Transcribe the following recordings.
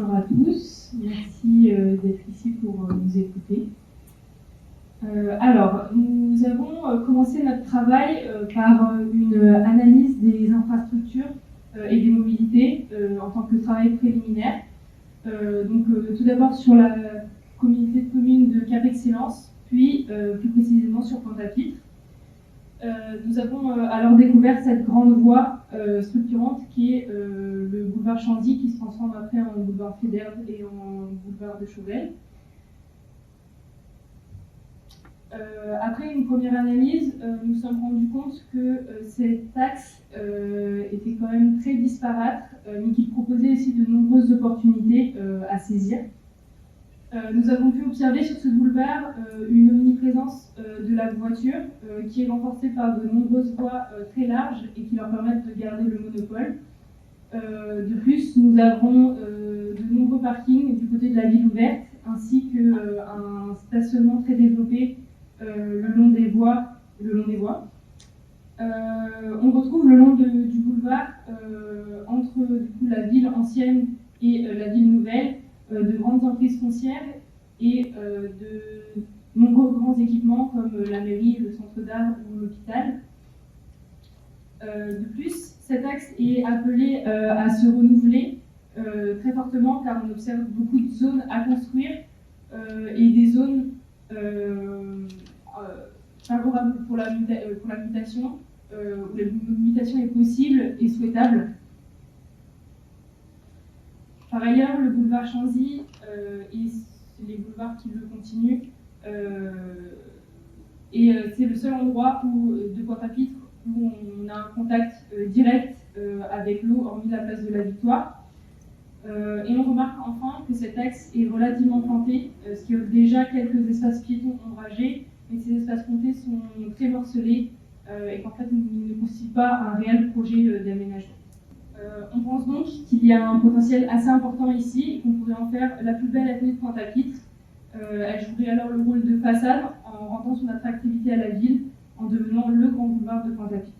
Bonjour à tous, merci d'être ici pour nous écouter. Alors, nous avons commencé notre travail par une analyse des infrastructures et des mobilités en tant que travail préliminaire. Tout d'abord sur la communauté de communes de Cap Excellence, puis plus précisément sur Pointe-à-Pitre. Nous avons alors découvert cette grande voie structurante qui est le boulevard Chanzy, qui se transforme après en boulevard Fédère et en boulevard de Chauvel. Après une première analyse, nous nous sommes rendus compte que cet axe était quand même très disparate, mais qu'il proposait aussi de nombreuses opportunités à saisir. Nous avons pu observer sur ce boulevard une omniprésence de la voiture qui est renforcée par de nombreuses voies très larges et qui leur permettent de garder le monopole. De plus, nous avons de nombreux parkings du côté de la ville ouverte ainsi qu'un stationnement très développé le long des voies. On retrouve le long du boulevard entre du coup, la ville ancienne et la ville nouvelle de grandes emprises foncières et de nombreux grands équipements comme la mairie, le centre d'art ou l'hôpital. De plus, cet axe est appelé à se renouveler très fortement car on observe beaucoup de zones à construire et des zones favorables pour la mutation, où la mutation est possible et souhaitable. Par ailleurs, le boulevard Chanzy et les boulevards qui le continuent, et c'est le seul endroit de Pointe-à-Pitre où on a un contact direct avec l'eau, hormis la place de la Victoire. Et on remarque enfin que cet axe est relativement planté, ce qui offre déjà quelques espaces piétons ombragés, mais ces espaces plantés sont très morcelés et qu'en fait, ils ne constituent pas un réel projet d'aménagement. On pense donc qu'il y a un potentiel assez important ici et qu'on pourrait en faire la plus belle avenue de Pointe-à-Pitre. Elle jouerait alors le rôle de façade en rendant son attractivité à la ville en devenant le grand boulevard de Pointe-à-Pitre.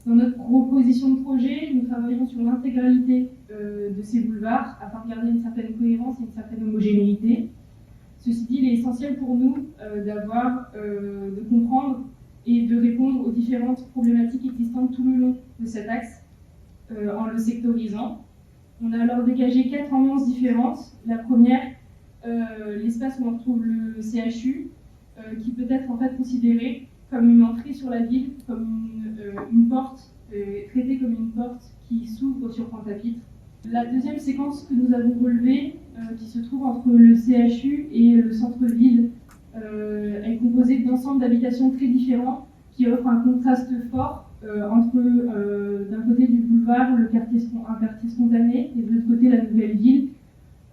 Dans notre proposition de projet, nous travaillons sur l'intégralité de ces boulevards afin de garder une certaine cohérence et une certaine homogénéité. Ceci dit, il est essentiel pour nous de comprendre et de répondre aux différentes problématiques existantes tout le long de cet axe en le sectorisant. On a alors dégagé 4 ambiances différentes. La première, l'espace où on retrouve le CHU, qui peut être en fait considéré comme une entrée sur la ville, comme une porte, traitée comme une porte qui s'ouvre sur Pointe-à-Pitre. La deuxième séquence que nous avons relevée, qui se trouve entre le CHU et le centre-ville, est composée d'ensembles d'habitations très différents qui offrent un contraste fort entre d'un côté du boulevard un quartier spontané et de l'autre côté la nouvelle ville.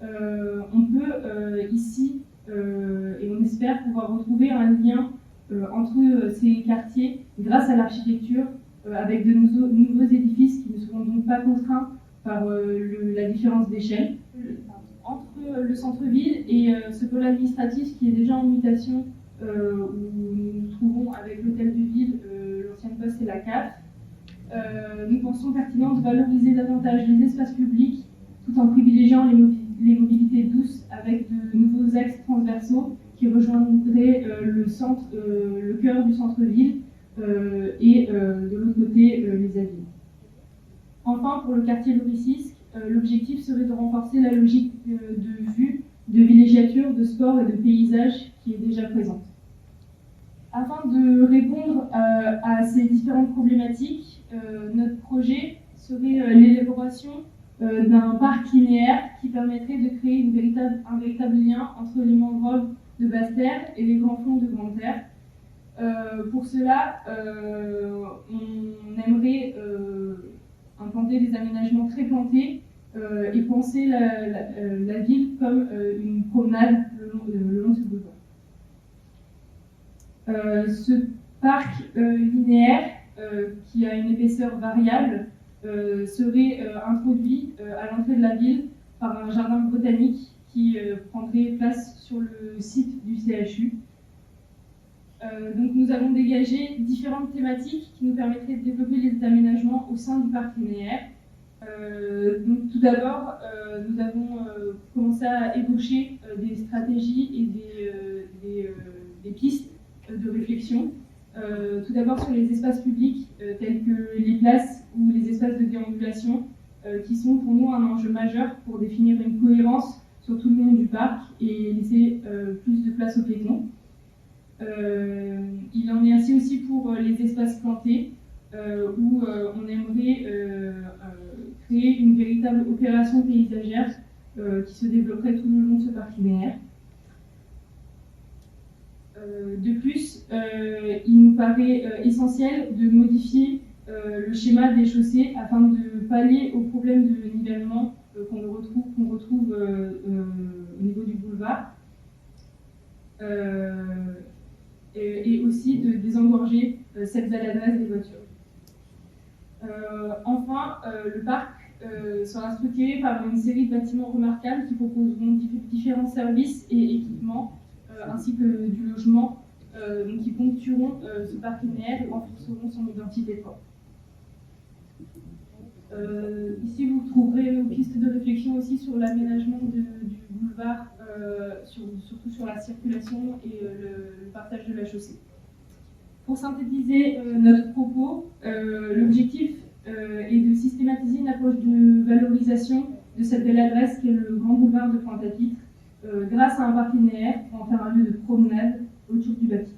On peut ici, et on espère pouvoir retrouver un lien entre ces quartiers grâce à l'architecture avec de nouveaux édifices qui ne seront donc pas contraints par la différence d'échelle. Entre le centre-ville et ce pôle administratif qui est déjà en mutation, où nous nous trouvons avec l'hôtel de ville, l'ancienne poste et la CAF, nous pensons pertinent de valoriser davantage les espaces publics tout en privilégiant les mobilités douces avec de nouveaux axes transversaux qui rejoindraient le cœur du centre-ville et de l'autre côté les avions. Enfin, pour le quartier Loricisque, l'objectif serait de renforcer la logique de vue, de villégiature, de sport et de paysage qui est déjà présente. Afin de répondre à ces différentes problématiques, notre projet serait l'élaboration d'un parc linéaire qui permettrait de créer un véritable lien entre les mangroves de basse terre et les grands fonds de grande terre. Pour cela, on aimerait implanter des aménagements très plantés et penser la ville comme une promenade le long de ce boulevard. Ce parc linéaire, qui a une épaisseur variable, serait introduit à l'entrée de la ville par un jardin botanique qui prendrait place sur le site du CHU. Donc nous avons dégagé différentes thématiques qui nous permettraient de développer les aménagements au sein du parc linéaire. Donc, tout d'abord, nous avons commencé à ébaucher des stratégies et des pistes de réflexion. Tout d'abord sur les espaces publics tels que les places ou les espaces de déambulation qui sont pour nous un enjeu majeur pour définir une cohérence sur tout le long du parc et laisser plus de place aux piétons. Il en est ainsi aussi pour les espaces plantés où on aimerait créer une véritable opération paysagère qui se développerait tout le long de ce parc linéaire. De plus, il nous paraît essentiel de modifier le schéma des chaussées afin de pallier aux problèmes de nivellement qu'on retrouve au niveau du boulevard et aussi de désengorger cette baladresse des voitures. Enfin, le parc sera structuré par une série de bâtiments remarquables qui proposeront différents services et équipements ainsi que du logement qui ponctueront ce parc linéaire et renforceront son identité forte. Ici, vous trouverez nos pistes de réflexion aussi sur l'aménagement du boulevard, surtout sur la circulation et le partage de la chaussée. Pour synthétiser notre propos, l'objectif est de systématiser une approche de valorisation de cette belle adresse qu'est le grand boulevard de Pointe-à-Pitre, grâce à un parc linéaire pour en faire un lieu de promenade autour du bâti.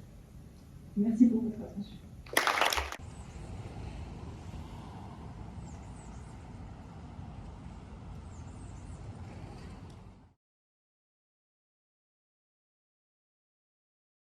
Merci pour votre